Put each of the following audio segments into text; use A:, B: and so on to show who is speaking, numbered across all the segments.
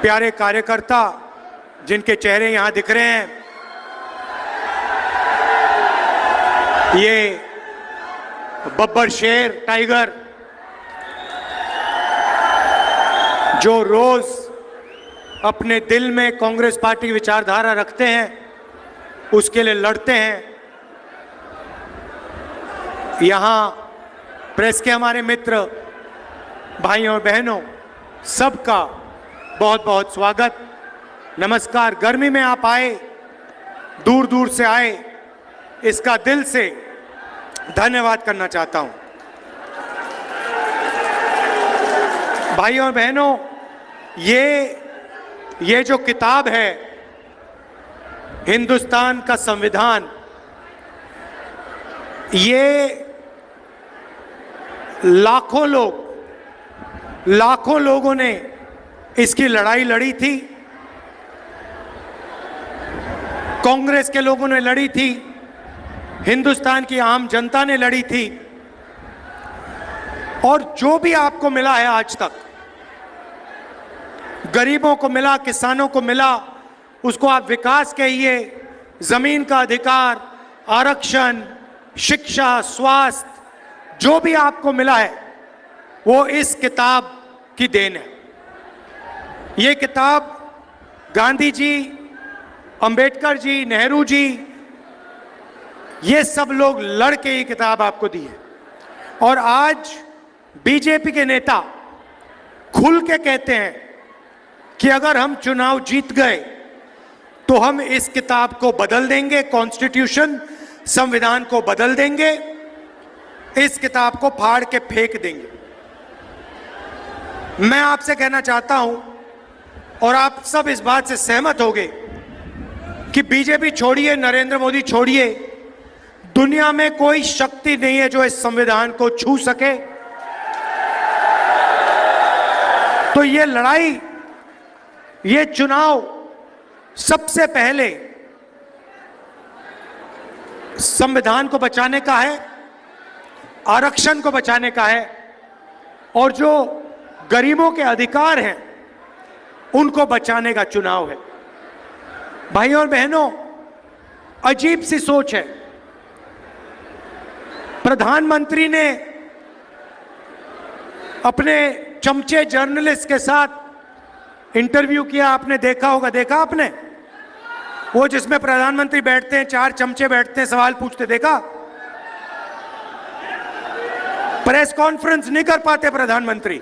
A: प्यारे कार्यकर्ता जिनके चेहरे यहां दिख रहे हैं, ये बब्बर शेर टाइगर जो रोज अपने दिल में कांग्रेस पार्टी की विचारधारा रखते हैं, उसके लिए लड़ते हैं। यहां प्रेस के हमारे मित्र भाइयों और बहनों, सबका बहुत बहुत स्वागत, नमस्कार। गर्मी में आप आए, दूर दूर से आए, इसका दिल से धन्यवाद करना चाहता हूं। भाइयों और बहनों, ये जो किताब है हिंदुस्तान का संविधान, ये लाखों लोगों ने इसकी लड़ाई लड़ी थी। कांग्रेस के लोगों ने लड़ी थी, हिंदुस्तान की आम जनता ने लड़ी थी, और जो भी आपको मिला है आज तक, गरीबों को मिला, किसानों को मिला, उसको आप विकास कहिए, जमीन का अधिकार, आरक्षण, शिक्षा, स्वास्थ्य, जो भी आपको मिला है वो इस किताब की देन है। ये किताब गांधी जी, अंबेडकर जी, नेहरू जी, ये सब लोग लड़ के ये किताब आपको दी है। और आज बीजेपी के नेता खुल के कहते हैं कि अगर हम चुनाव जीत गए तो हम इस किताब को बदल देंगे, कॉन्स्टिट्यूशन, संविधान को बदल देंगे, इस किताब को फाड़ के फेंक देंगे। मैं आपसे कहना चाहता हूं, और आप सब इस बात से सहमत होंगे, कि बीजेपी छोड़िए, नरेंद्र मोदी छोड़िए, दुनिया में कोई शक्ति नहीं है जो इस संविधान को छू सके। तो ये लड़ाई, ये चुनाव सबसे पहले संविधान को बचाने का है, आरक्षण को बचाने का है, और जो गरीबों के अधिकार हैं उनको बचाने का चुनाव है। भाइयों और बहनों, अजीब सी सोच है। प्रधानमंत्री ने अपने चमचे जर्नलिस्ट के साथ इंटरव्यू किया, आपने देखा होगा, देखा आपने? वो जिसमें प्रधानमंत्री बैठते हैं, 4 चमचे बैठते हैं, सवाल पूछते, देखा? प्रेस कॉन्फ्रेंस नहीं कर पाते प्रधानमंत्री,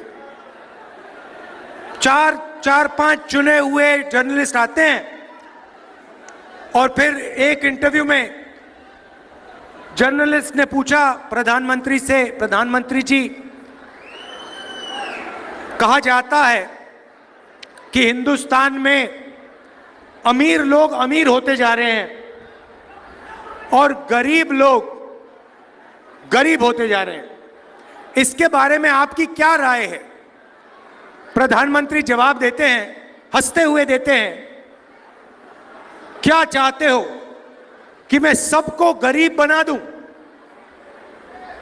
A: 4-5 चुने हुए जर्नलिस्ट आते हैं, और फिर एक इंटरव्यू में जर्नलिस्ट ने पूछा प्रधानमंत्री से, प्रधानमंत्री जी, कहा जाता है कि हिंदुस्तान में अमीर लोग अमीर होते जा रहे हैं और गरीब लोग गरीब होते जा रहे हैं, इसके बारे में आपकी क्या राय है? प्रधानमंत्री जवाब देते हैं, हंसते हुए देते हैं, क्या चाहते हो कि मैं सबको गरीब बना दूं?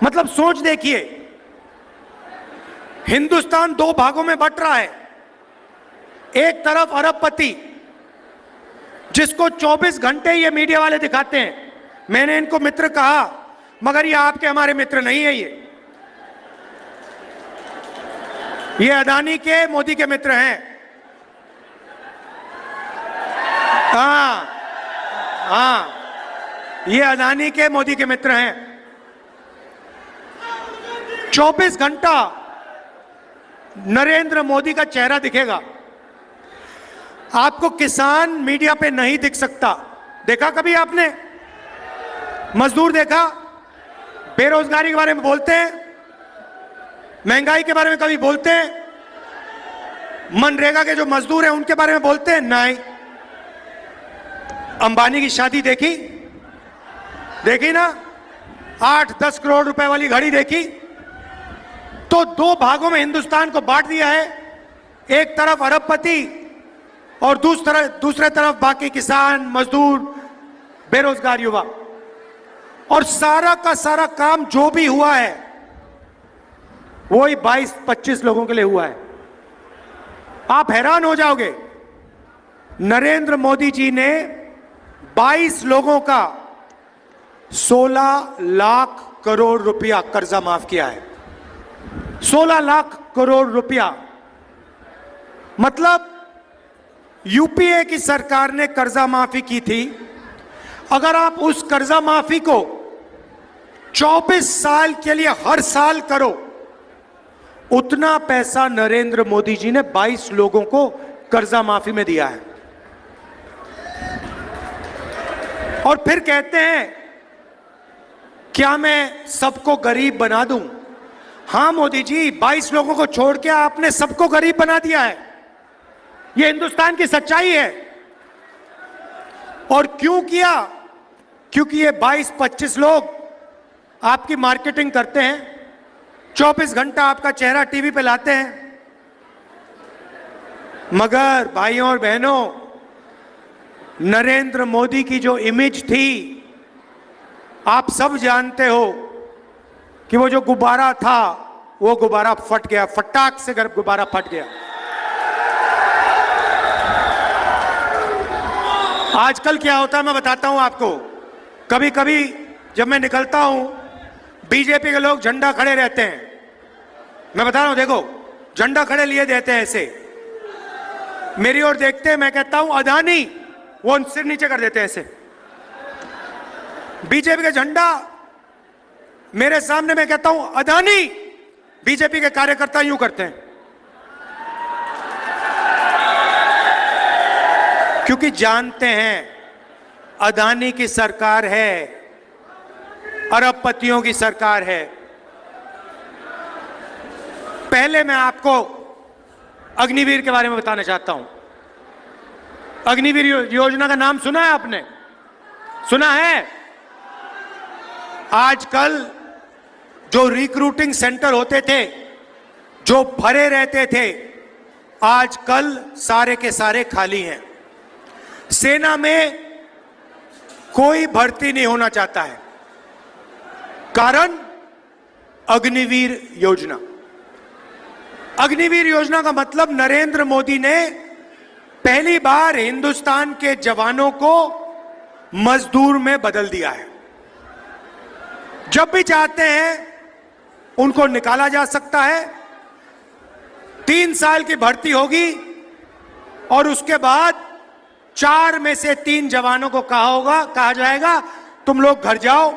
A: मतलब सोच देखिए, हिंदुस्तान 2 भागों में बंट रहा है। एक तरफ अरबपति, जिसको 24 घंटे ये मीडिया वाले दिखाते हैं, मैंने इनको मित्र कहा, मगर ये आपके हमारे मित्र नहीं है। ये अदानी के, मोदी के मित्र हैं। हाँ, ये अदानी के, मोदी के मित्र हैं। 24 घंटा नरेंद्र मोदी का चेहरा दिखेगा, आपको किसान मीडिया पे नहीं दिख सकता। देखा कभी आपने? मजदूर देखा? बेरोजगारी के बारे में बोलते हैं, महंगाई के बारे में कभी बोलते हैं? मनरेगा के जो मजदूर हैं उनके बारे में बोलते हैं? नहीं। अंबानी की शादी देखी ना? 8-10 करोड़ रुपए वाली घड़ी देखी? तो 2 भागों में हिंदुस्तान को बांट दिया है। एक तरफ अरबपति और दूसरे तरफ बाकी किसान, मजदूर, बेरोजगार युवा। और सारा का सारा काम जो भी हुआ है वही 22-25 लोगों के लिए हुआ है। आप हैरान हो जाओगे। नरेंद्र मोदी जी ने 22 लोगों का 16 लाख करोड़ रुपया कर्जा माफ किया है। 16 लाख करोड़ रुपया, मतलब यूपीए की सरकार ने कर्जा माफी की थी। अगर आप उस कर्जा माफी को 24 साल के लिए हर साल करो, उतना पैसा नरेंद्र मोदी जी ने 22 लोगों को कर्जा माफी में दिया है। और फिर कहते हैं क्या मैं सबको गरीब बना दूं? हां मोदी जी, 22 लोगों को छोड़ के आपने सबको गरीब बना दिया है। यह हिंदुस्तान की सच्चाई है। और क्यों किया? क्योंकि ये 22-25 लोग आपकी मार्केटिंग करते हैं, 24 घंटा आपका चेहरा टीवी पे लाते हैं। मगर भाइयों और बहनों, नरेंद्र मोदी की जो इमेज थी, आप सब जानते हो कि वो जो गुब्बारा था, वो गुब्बारा फट गया, फटाक से गुब्बारा फट गया। आजकल क्या होता है मैं बताता हूं आपको। कभी कभी जब मैं निकलता हूं, बीजेपी के लोग झंडा खड़े रहते हैं। मैं बता रहा हूं, देखो झंडा खड़े लिए देते हैं, ऐसे मेरी ओर देखते हैं। मैं कहता हूं अदानी, वो सिर नीचे कर देते हैं ऐसे। बीजेपी का झंडा मेरे सामने, मैं कहता हूं अदानी, बीजेपी के कार्यकर्ता यूं करते हैं। क्योंकि जानते हैं अदानी की सरकार है, अरबपतियों की सरकार है। पहले मैं आपको अग्निवीर के बारे में बताना चाहता हूं। अग्निवीर योजना का नाम सुना है आपने? सुना है? आजकल जो रिक्रूटिंग सेंटर होते थे, जो भरे रहते थे, आजकल सारे के सारे खाली हैं। सेना में कोई भर्ती नहीं होना चाहता है। कारण अग्निवीर योजना। अग्निवीर योजना का मतलब नरेंद्र मोदी ने पहली बार हिंदुस्तान के जवानों को मजदूर में बदल दिया है। जब भी चाहते हैं उनको निकाला जा सकता है। 3 साल की भर्ती होगी और उसके बाद 4 में से 3 जवानों को कहा जाएगा तुम लोग घर जाओ,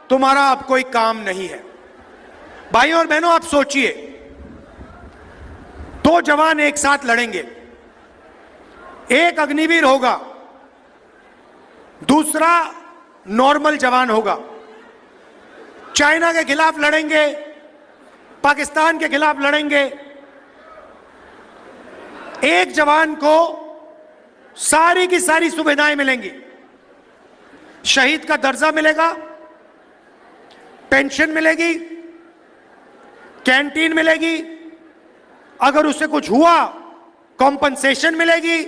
A: तुम्हारा अब कोई काम नहीं है। भाइयों और बहनों, आप सोचिए, 2 जवान एक साथ लड़ेंगे, एक अग्निवीर होगा, दूसरा नॉर्मल जवान होगा। चाइना के खिलाफ लड़ेंगे, पाकिस्तान के खिलाफ लड़ेंगे। एक जवान को सारी की सारी सुविधाएं मिलेंगी। शहीद का दर्जा मिलेगा, पेंशन मिलेगी, कैंटीन मिलेगी, अगर उससे कुछ हुआ कॉम्पनसेशन मिलेगी,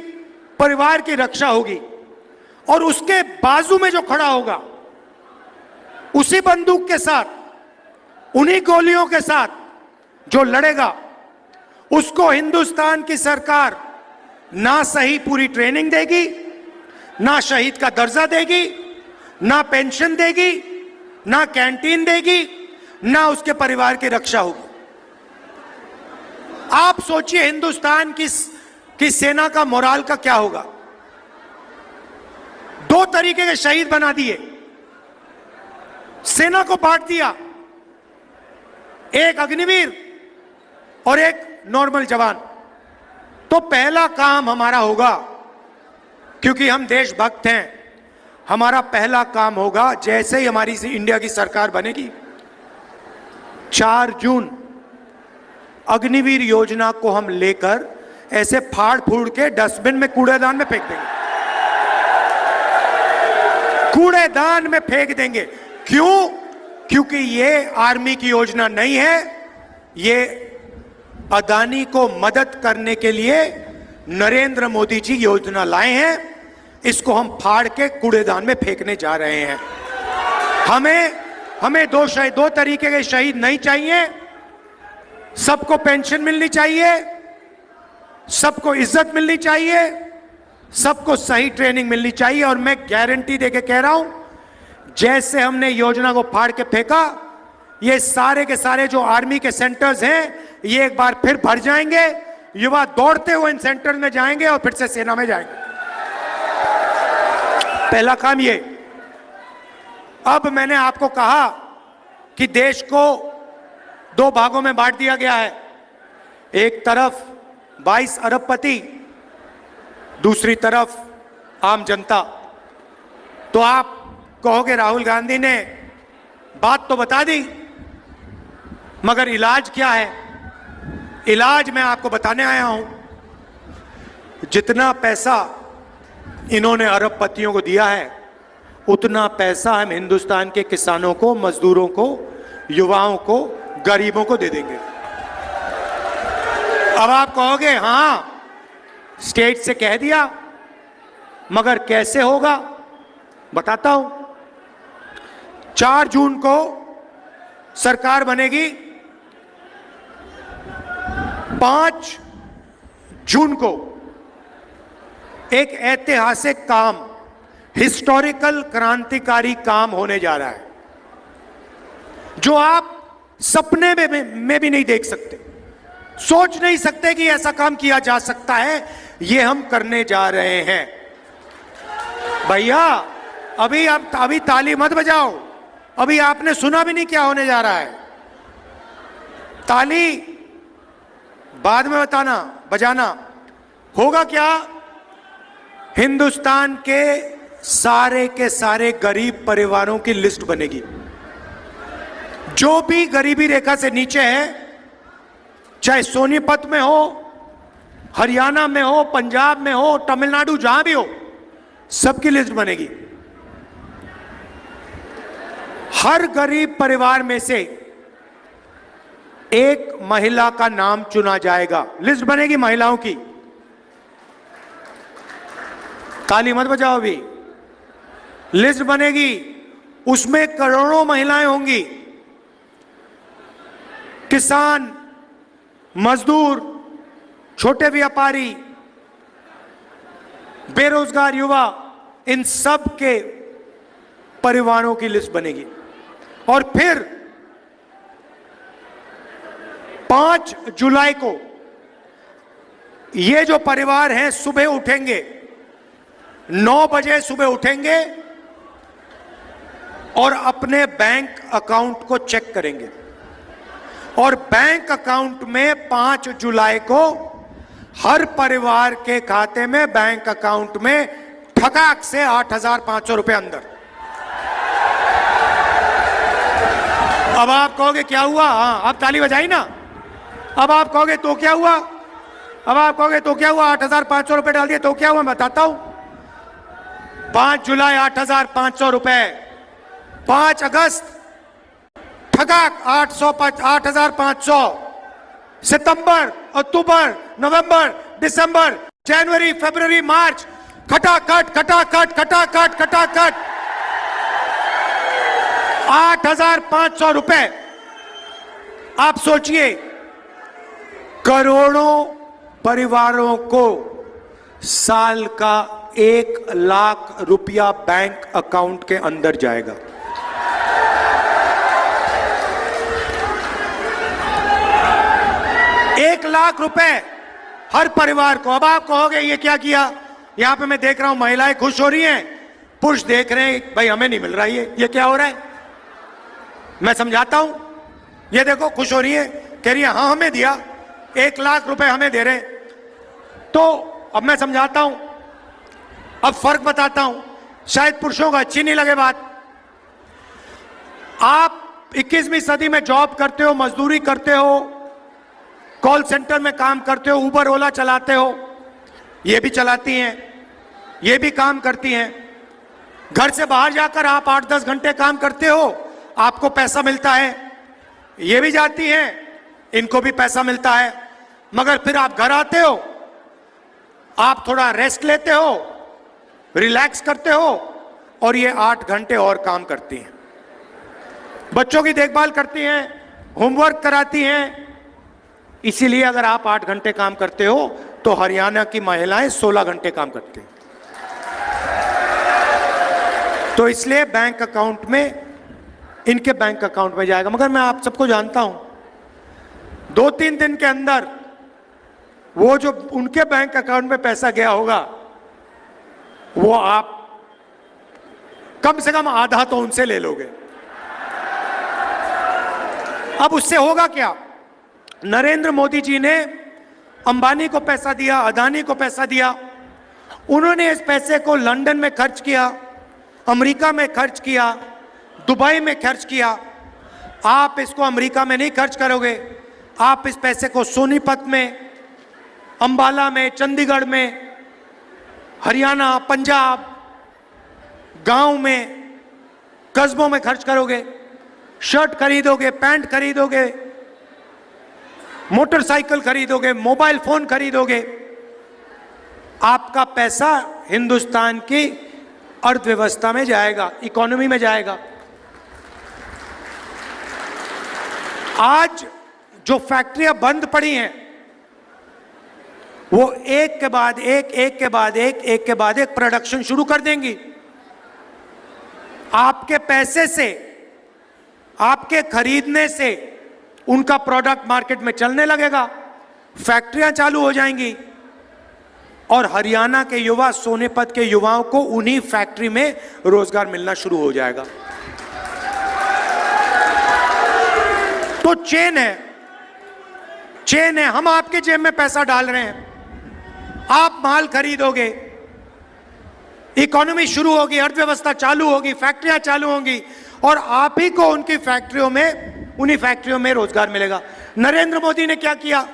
A: परिवार की रक्षा होगी। और उसके बाजू में जो खड़ा होगा, उसी बंदूक के साथ, उन्हीं गोलियों के साथ जो लड़ेगा, उसको हिंदुस्तान की सरकार ना सही पूरी ट्रेनिंग देगी, ना शहीद का दर्जा देगी, ना पेंशन देगी, ना कैंटीन देगी, ना उसके परिवार की रक्षा होगी। आप सोचिए हिंदुस्तान की सेना का मोराल का क्या होगा। 2 तरीके के शहीद बना दिए, सेना को बांट दिया, एक अग्निवीर और एक नॉर्मल जवान। तो पहला काम हमारा होगा, क्योंकि हम देशभक्त हैं, हमारा पहला काम होगा, जैसे ही हमारी इंडिया की सरकार बनेगी, 4 जून अग्निवीर योजना को हम लेकर ऐसे फाड़ फूड़ के डस्टबिन में, कूड़ेदान में फेंक देंगे। कूड़ेदान में फेंक देंगे। क्यों? क्योंकि ये आर्मी की योजना नहीं है, ये अदानी को मदद करने के लिए नरेंद्र मोदी जी योजना लाए हैं। इसको हम फाड़ के कूड़ेदान में फेंकने जा रहे हैं। हमें 2 तरीके के शहीद नहीं चाहिए। सबको पेंशन मिलनी चाहिए, सबको इज्जत मिलनी चाहिए, सबको सही ट्रेनिंग मिलनी चाहिए। और मैं गारंटी देके कह रहा हूं, जैसे हमने योजना को फाड़ के फेंका, ये सारे के सारे जो आर्मी के सेंटर्स हैं, ये एक बार फिर भर जाएंगे। युवा दौड़ते हुए इन सेंटर में जाएंगे और फिर से सेना में जाएंगे। पहला काम ये। अब मैंने आपको कहा कि देश को दो भागों में बांट दिया गया है। एक तरफ 22 अरबपति, दूसरी तरफ आम जनता। तो आप कहोगे राहुल गांधी ने बात तो बता दी, मगर इलाज क्या है? इलाज मैं आपको बताने आया हूं। जितना पैसा इन्होंने अरबपतियों को दिया है, उतना पैसा हम हिंदुस्तान के किसानों को, मजदूरों को, युवाओं को, गरीबों को दे देंगे। अब आप कहोगे हां, स्टेट से कह दिया, मगर कैसे होगा? बताता हूं। 4 जून को सरकार बनेगी। 5 जून को एक ऐतिहासिक काम, हिस्टोरिकल क्रांतिकारी काम होने जा रहा है, जो आप सपने में भी नहीं देख सकते, सोच नहीं सकते कि ऐसा काम किया जा सकता है। ये हम करने जा रहे हैं। भैया अभी ताली मत बजाओ, अभी आपने सुना भी नहीं क्या होने जा रहा है। ताली बाद में बजाना। होगा क्या? हिंदुस्तान के सारे गरीब परिवारों की लिस्ट बनेगी। जो भी गरीबी रेखा से नीचे है, चाहे सोनीपत में हो, हरियाणा में हो, पंजाब में हो, तमिलनाडु, जहां भी हो, सबकी लिस्ट बनेगी। हर गरीब परिवार में से एक महिला का नाम चुना जाएगा। लिस्ट बनेगी महिलाओं की। ताली मत बजाओ अभी। लिस्ट बनेगी, उसमें करोड़ों महिलाएं होंगी। किसान, मजदूर, छोटे व्यापारी, बेरोजगार युवा, इन सब के परिवारों की लिस्ट बनेगी। और फिर 5 जुलाई को ये जो परिवार हैं, सुबह उठेंगे, 9 बजे सुबह उठेंगे और अपने बैंक अकाउंट को चेक करेंगे। और बैंक अकाउंट में 5 जुलाई को हर परिवार के खाते में, बैंक अकाउंट में ठकाक से 8,500 रुपए अंदर। अब आप कहोगे क्या हुआ? हाँ, अब ताली बजाई ना। अब आप कहोगे तो क्या हुआ? 8,500 रुपए डाल दिए तो क्या हुआ? मैं बताता हूं। 5 जुलाई 8,500 रुपए, 5 अगस्त ठगाक 8,500, सितंबर, अक्टूबर, नवंबर, दिसंबर, जनवरी, फरवरी, मार्च, खटाखट 8,500 रुपए। आप सोचिए, करोड़ों परिवारों को साल का 1 लाख रुपया बैंक अकाउंट के अंदर जाएगा। एक लाख रुपए हर परिवार को। अब आप कहोगे ये क्या किया? यहां पे मैं देख रहा हूं महिलाएं खुश हो रही हैं, पुरुष देख रहे हैं भाई हमें नहीं मिल रहा ये क्या हो रहा है? मैं समझाता हूं। ये देखो खुश हो रही है, कह रही है हाँ हमें दिया, 1 लाख रुपए हमें दे रहे। तो अब मैं समझाता हूं, अब फर्क बताता हूं, शायद पुरुषों को अच्छी नहीं लगे बात। आप 21वीं सदी में जॉब करते हो, मजदूरी करते हो, कॉल सेंटर में काम करते हो, उबर ओला चलाते हो, ये भी चलाती हैं, ये भी काम करती हैं। घर से बाहर जाकर आप 8-10 घंटे काम करते हो, आपको पैसा मिलता है। ये भी जाती हैं, इनको भी पैसा मिलता है। मगर फिर आप घर आते हो, आप थोड़ा रेस्ट लेते हो, रिलैक्स करते हो, और ये 8 घंटे और काम करती हैं। बच्चों की देखभाल करती हैं, होमवर्क कराती हैं। इसीलिए अगर आप 8 घंटे काम करते हो तो हरियाणा की महिलाएं 16 घंटे काम करती हैं। तो इसलिए बैंक अकाउंट में, इनके बैंक अकाउंट में जाएगा। मगर मैं आप सबको जानता हूं, 2-3 दिन के अंदर वो जो उनके बैंक अकाउंट में पैसा गया होगा, वो आप कम से कम आधा तो उनसे ले लोगे। अब उससे होगा क्या? नरेंद्र मोदी जी ने अंबानी को पैसा दिया, अदानी को पैसा दिया, उन्होंने इस पैसे को लंदन में खर्च किया, अमेरिका में खर्च किया, दुबई में खर्च किया। आप इसको अमेरिका में नहीं खर्च करोगे, आप इस पैसे को सोनीपत में, अंबाला में, चंडीगढ़ में, हरियाणा, पंजाब, गांव में, कस्बों में खर्च करोगे। शर्ट खरीदोगे, पैंट खरीदोगे, मोटरसाइकिल खरीदोगे, मोबाइल फोन खरीदोगे। आपका पैसा हिंदुस्तान की अर्थव्यवस्था में जाएगा, इकोनॉमी में जाएगा। आज जो फैक्ट्रियां बंद पड़ी हैं, वो एक के बाद एक, एक के बाद एक, एक के बाद एक प्रोडक्शन शुरू कर देंगी। आपके पैसे से, आपके खरीदने से उनका प्रोडक्ट मार्केट में चलने लगेगा, फैक्ट्रियां चालू हो जाएंगी और हरियाणा के युवा, सोनीपत के युवाओं को उन्हीं फैक्ट्री में रोजगार मिलना शुरू हो जाएगा। तो चेन है, चेन है। हम आपके जेब में पैसा डाल रहे हैं, आप माल खरीदोगे, इकोनॉमी शुरू होगी, अर्थव्यवस्था चालू होगी, फैक्ट्रियां चालू होंगी और आप ही को उनकी फैक्ट्रियों में, उन्हीं फैक्ट्रियों में रोजगार मिलेगा। नरेंद्र मोदी ने क्या किया?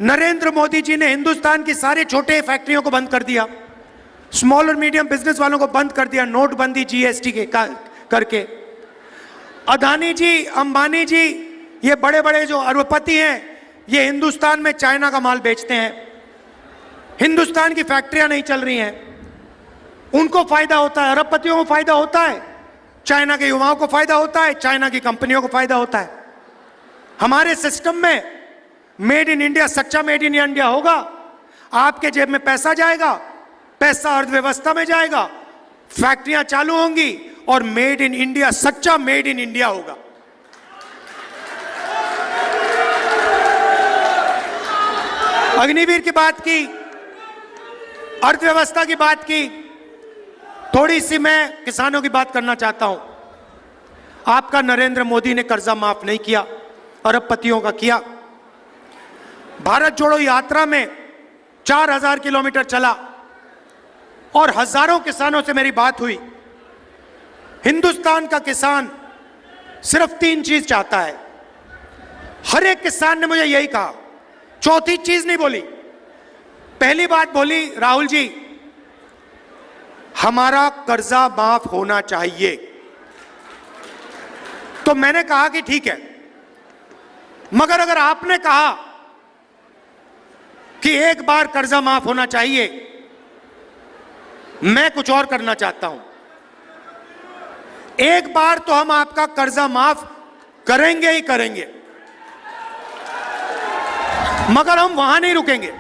A: नरेंद्र मोदी जी ने हिंदुस्तान की सारे छोटे फैक्ट्रियों को बंद कर दिया, स्मॉल और मीडियम बिजनेस वालों को बंद कर दिया, नोटबंदी, जीएसटी के करके। अदानी जी, अंबानी जी, ये बड़े बड़े जो अरबपति हैं, ये हिंदुस्तान में चाइना का माल बेचते हैं। हिंदुस्तान की फैक्ट्रियां नहीं चल रही हैं, उनको फायदा होता है, अरबपतियों को फायदा होता है, चाइना के युवाओं को फायदा होता है, चाइना की कंपनियों को फायदा होता है। हमारे सिस्टम में मेड इन इंडिया, सच्चा मेड इन इंडिया होगा, आपके जेब में पैसा जाएगा, पैसा अर्थव्यवस्था में जाएगा, फैक्ट्रियां चालू होंगी और मेड इन इंडिया, सच्चा मेड इन इंडिया होगा। अग्निवीर की बात की, अर्थव्यवस्था की बात की, थोड़ी सी मैं किसानों की बात करना चाहता हूं। आपका नरेंद्र मोदी ने कर्जा माफ नहीं किया, अरबपतियों का किया। भारत जोड़ो यात्रा में 4000 किलोमीटर चला और हजारों किसानों से मेरी बात हुई। हिंदुस्तान का किसान सिर्फ 3 चीज चाहता है। हर एक किसान ने मुझे यही कहा, चौथी चीज नहीं बोली। पहली बात बोली, राहुल जी हमारा कर्जा माफ होना चाहिए। तो मैंने कहा कि ठीक है, मगर अगर आपने कहा कि एक बार कर्जा माफ होना चाहिए, मैं कुछ और करना चाहता हूं। एक बार तो हम आपका कर्जा माफ करेंगे ही करेंगे, मगर हम वहां नहीं रुकेंगे,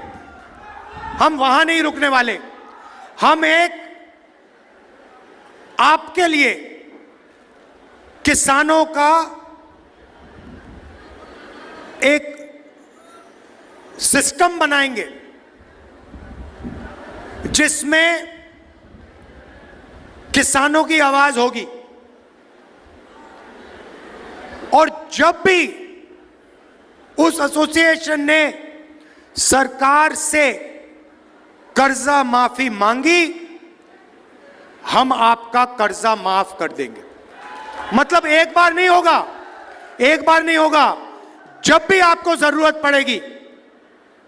A: हम वहां नहीं रुकने वाले। हम एक आपके लिए किसानों का एक सिस्टम बनाएंगे जिसमें किसानों की आवाज होगी और जब भी उस एसोसिएशन ने सरकार से कर्जा माफी मांगी, हम आपका कर्जा माफ कर देंगे। मतलब एक बार नहीं होगा, एक बार नहीं होगा, जब भी आपको जरूरत पड़ेगी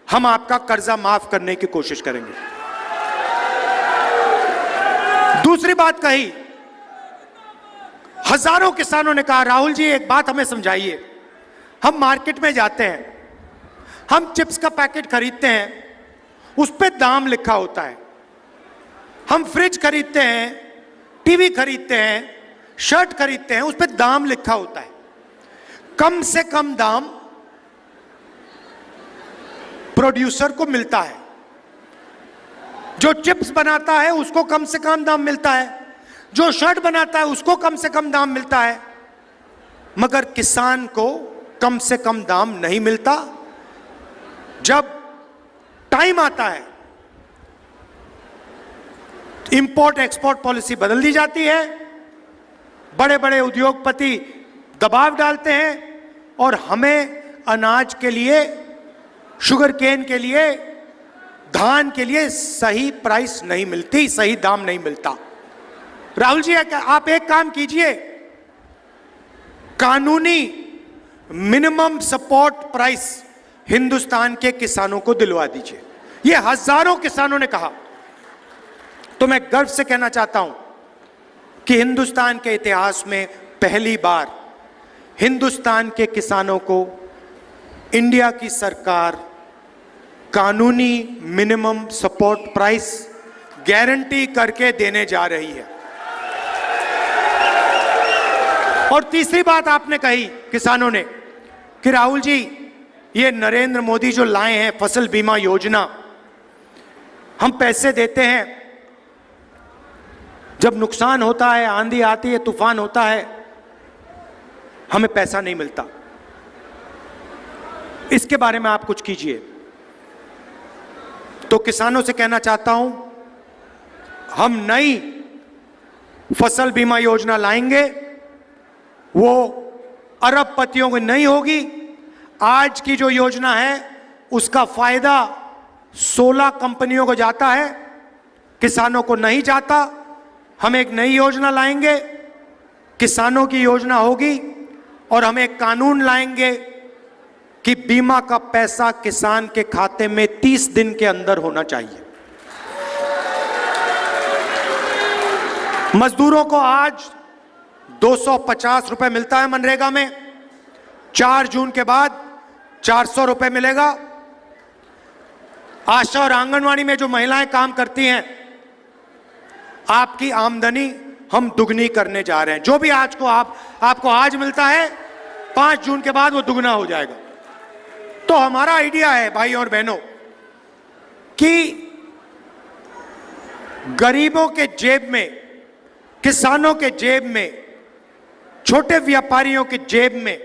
A: हम आपका कर्जा माफ करने की कोशिश करेंगे। दूसरी बात कही, हजारों किसानों ने कहा, राहुल जी एक बात हमें समझाइए। हम मार्केट में जाते हैं, हम चिप्स का पैकेट खरीदते हैं, उस पे दाम लिखा होता है। हम फ्रिज खरीदते हैं, टीवी खरीदते हैं, शर्ट खरीदते हैं, उस पे दाम लिखा होता है। कम से कम दाम प्रोड्यूसर को मिलता है, जो चिप्स बनाता है उसको कम से कम दाम मिलता है, जो शर्ट बनाता है उसको कम से कम दाम मिलता है, मगर किसान को कम से कम दाम नहीं मिलता। जब टाइम आता है, इंपोर्ट एक्सपोर्ट पॉलिसी बदल दी जाती है, बड़े बड़े उद्योगपति दबाव डालते हैं और हमें अनाज के लिए, शुगर केन के लिए, धान के लिए सही प्राइस नहीं मिलती, सही दाम नहीं मिलता। राहुल जी, आप एक काम कीजिए, कानूनी मिनिमम सपोर्ट प्राइस हिंदुस्तान के किसानों को दिलवा दीजिए। ये हजारों किसानों ने कहा। तो मैं गर्व से कहना चाहता हूं कि हिंदुस्तान के इतिहास में पहली बार हिंदुस्तान के किसानों को इंडिया की सरकार कानूनी मिनिमम सपोर्ट प्राइस गारंटी करके देने जा रही है। और तीसरी बात आपने कही किसानों ने कि राहुल जी, ये नरेंद्र मोदी जो लाए हैं फसल बीमा योजना, हम पैसे देते हैं, जब नुकसान होता है, आंधी आती है, तूफान होता है, हमें पैसा नहीं मिलता। इसके बारे में आप कुछ कीजिए। तो किसानों से कहना चाहता हूं, हम नई फसल बीमा योजना लाएंगे, वो अरबपतियों की नहीं होगी। आज की जो योजना है उसका फायदा 16 कंपनियों को जाता है, किसानों को नहीं जाता। हम एक नई योजना लाएंगे, किसानों की योजना होगी, और हम एक कानून लाएंगे कि बीमा का पैसा किसान के खाते में 30 दिन के अंदर होना चाहिए। मजदूरों को आज 250 रुपए मिलता है मनरेगा में, 4 जून के बाद 400 रुपए मिलेगा। आशा और आंगनवाड़ी में जो महिलाएं काम करती हैं, आपकी आमदनी हम दुगनी करने जा रहे हैं। जो भी आज को आपको आज मिलता है, 5 जून के बाद वो दुगना हो जाएगा। तो हमारा आइडिया है भाई और बहनों कि गरीबों के जेब में, किसानों के जेब में, छोटे व्यापारियों के जेब में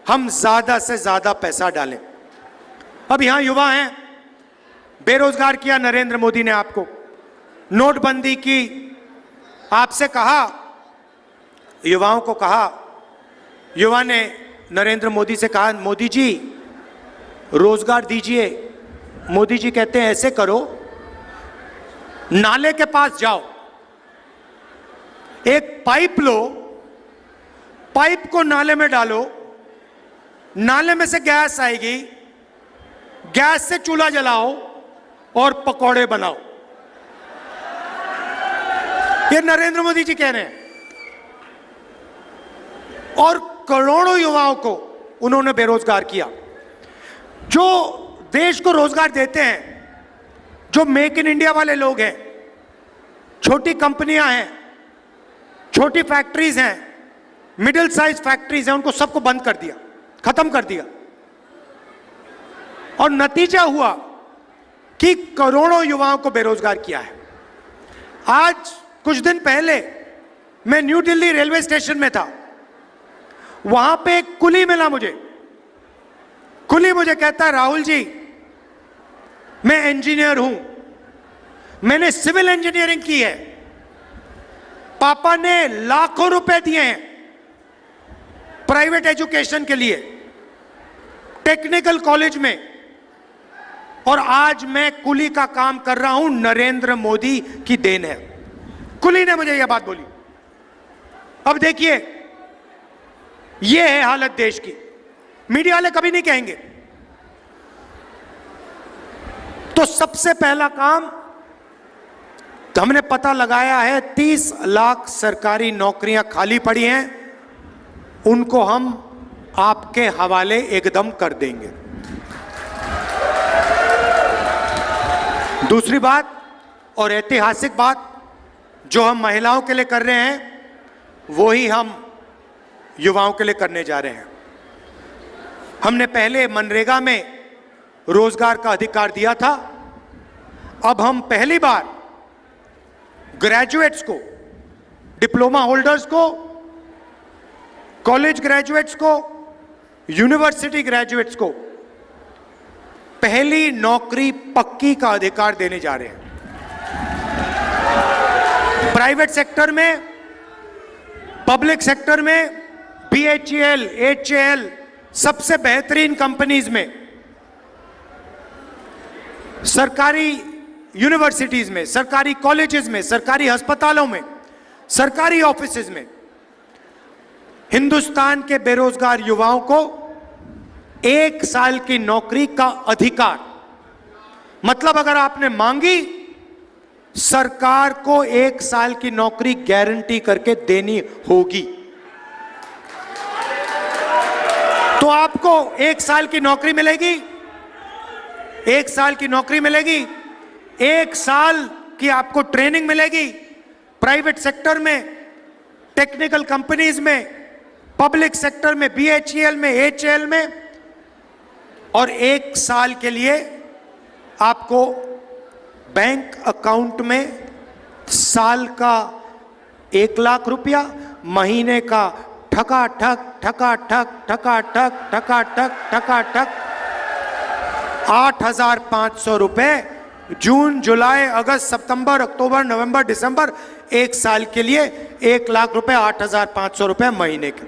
A: हम ज्यादा से ज्यादा पैसा डालें। अब यहां युवा हैं, बेरोजगार किया नरेंद्र मोदी ने आपको, नोटबंदी की, आपसे कहा, युवाओं को कहा, युवा ने नरेंद्र मोदी से कहा, मोदी जी रोजगार दीजिए। मोदी जी कहते हैं ऐसे करो, नाले के पास जाओ, एक पाइप लो, पाइप को नाले में डालो, नाले में से गैस आएगी, गैस से चूल्हा जलाओ और पकौड़े बनाओ। ये नरेंद्र मोदी जी कह रहे हैं। और करोड़ों युवाओं को उन्होंने बेरोजगार किया। जो देश को रोजगार देते हैं, जो मेक इन इंडिया वाले लोग हैं, छोटी कंपनियां हैं, छोटी फैक्ट्रीज हैं, मिडिल साइज फैक्ट्रीज हैं, उनको सबको बंद कर दिया, खत्म कर दिया। और नतीजा हुआ कि करोड़ों युवाओं को बेरोजगार किया है। आज कुछ दिन पहले मैं न्यू दिल्ली रेलवे स्टेशन में था, वहां पे एक कुली मिला मुझे। कुली मुझे कहता है, राहुल जी मैं इंजीनियर हूं, मैंने सिविल इंजीनियरिंग की है, पापा ने लाखों रुपए दिए हैं प्राइवेट एजुकेशन के लिए, टेक्निकल कॉलेज में, और आज मैं कुली का काम कर रहा हूं, नरेंद्र मोदी की देन है। कुली ने मुझे यह बात बोली। अब देखिए, यह है हालत देश की। मीडिया वाले कभी नहीं कहेंगे। तो सबसे पहला काम हमने पता लगाया है, 30 लाख सरकारी नौकरियां खाली पड़ी हैं, उनको हम आपके हवाले एकदम कर देंगे। दूसरी बात और ऐतिहासिक बात, जो हम महिलाओं के लिए कर रहे हैं, वो ही हम युवाओं के लिए करने जा रहे हैं। हमने पहले मनरेगा में रोजगार का अधिकार दिया था, अब हम पहली बार ग्रेजुएट्स को डिप्लोमा होल्डर्स को, कॉलेज ग्रेजुएट्स को, यूनिवर्सिटी ग्रेजुएट्स को पहली नौकरी पक्की का अधिकार देने जा रहे हैं। प्राइवेट सेक्टर में, पब्लिक सेक्टर में, BHEL, HAL सबसे बेहतरीन कंपनीज में, सरकारी यूनिवर्सिटीज में, सरकारी कॉलेजेस में, सरकारी अस्पतालों में, सरकारी ऑफिसेज में हिंदुस्तान के बेरोजगार युवाओं को 1 साल की नौकरी का अधिकार, मतलब अगर आपने मांगी, सरकार को 1 साल की नौकरी गारंटी करके देनी होगी। तो आपको 1 साल की नौकरी मिलेगी, 1 साल की नौकरी मिलेगी, 1 साल की आपको ट्रेनिंग मिलेगी प्राइवेट सेक्टर में, टेक्निकल कंपनीज में, पब्लिक सेक्टर में, BHEL में, HAL में, और 1 साल के लिए आपको बैंक अकाउंट में साल का 1 लाख रुपया, महीने का ठकाठक ठकाठक ठकाठक ठकाठक ठकाठक 8,500 रुपए, जून, जुलाई, अगस्त, सितंबर, अक्टूबर, नवंबर, दिसंबर, 1 साल के लिए 1 लाख रुपए, 8,500 रुपए महीने के।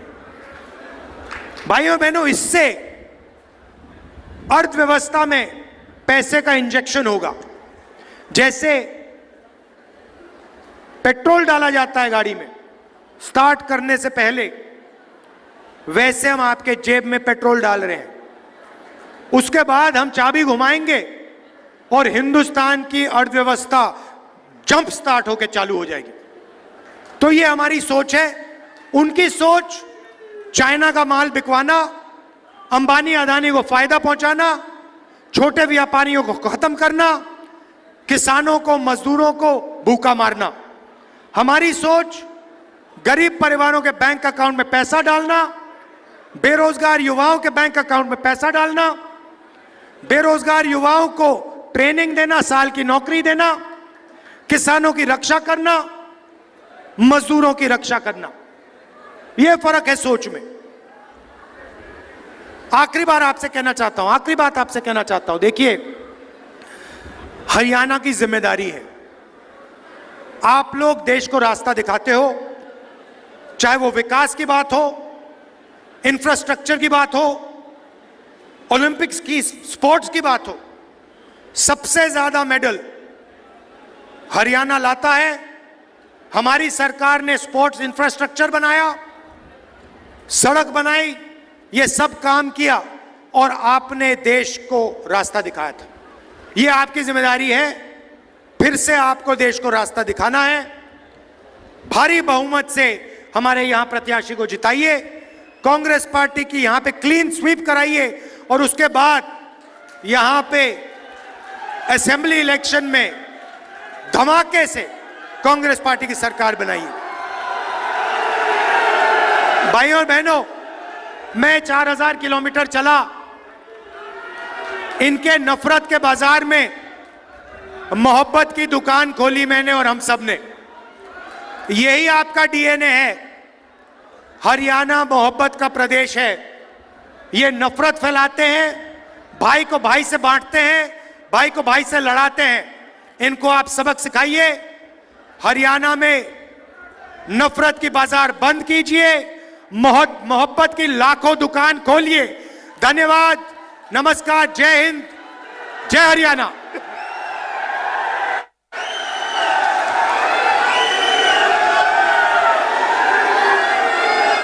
A: भाइयों बहनों, इससे अर्थव्यवस्था में पैसे का इंजेक्शन होगा। जैसे पेट्रोल डाला जाता है गाड़ी में स्टार्ट करने से पहले, वैसे हम आपके जेब में पेट्रोल डाल रहे हैं। उसके बाद हम चाबी घुमाएंगे और हिंदुस्तान की अर्थव्यवस्था जंप स्टार्ट होकर चालू हो जाएगी। तो ये हमारी सोच है। उनकी सोच चाइना का माल बिकवाना, अंबानी अदानी को फायदा पहुंचाना, छोटे व्यापारियों को खत्म करना, किसानों को, मजदूरों को भूखा मारना। हमारी सोच गरीब परिवारों के बैंक अकाउंट में पैसा डालना, बेरोजगार युवाओं के बैंक अकाउंट में पैसा डालना, बेरोजगार युवाओं को ट्रेनिंग देना, साल की नौकरी देना, किसानों की रक्षा करना, मजदूरों की रक्षा करना। यह फर्क है सोच में। आखिरी बात आपसे कहना चाहता हूं, देखिए, हरियाणा की जिम्मेदारी है। आप लोग देश को रास्ता दिखाते हो, चाहे वो विकास की बात हो, इंफ्रास्ट्रक्चर की बात हो, ओलंपिक्स की, स्पोर्ट्स की बात हो। सबसे ज्यादा मेडल हरियाणा लाता है। हमारी सरकार ने स्पोर्ट्स इंफ्रास्ट्रक्चर बनाया, सड़क बनाई, ये सब काम किया और आपने देश को रास्ता दिखाया था। ये आपकी जिम्मेदारी है, फिर से आपको देश को रास्ता दिखाना है। भारी बहुमत से हमारे यहां प्रत्याशी को जिताइए, कांग्रेस पार्टी की यहां पे क्लीन स्वीप कराइए और उसके बाद यहां पे असेंबली इलेक्शन में धमाके से कांग्रेस पार्टी की सरकार बनाइए। भाइयों और बहनों, मैं 4,000 किलोमीटर चला, इनके नफरत के बाजार में मोहब्बत की दुकान खोली मैंने और हम सब ने। यही आपका डीएनए है। हरियाणा मोहब्बत का प्रदेश है। ये नफरत फैलाते हैं, भाई को भाई से बांटते हैं, भाई को भाई से लड़ाते हैं। इनको आप सबक सिखाइए। हरियाणा में नफरत की बाजार बंद कीजिए, मोहब्बत की लाखों दुकान खोलिए। धन्यवाद, नमस्कार, जय हिंद, जय हरियाणा।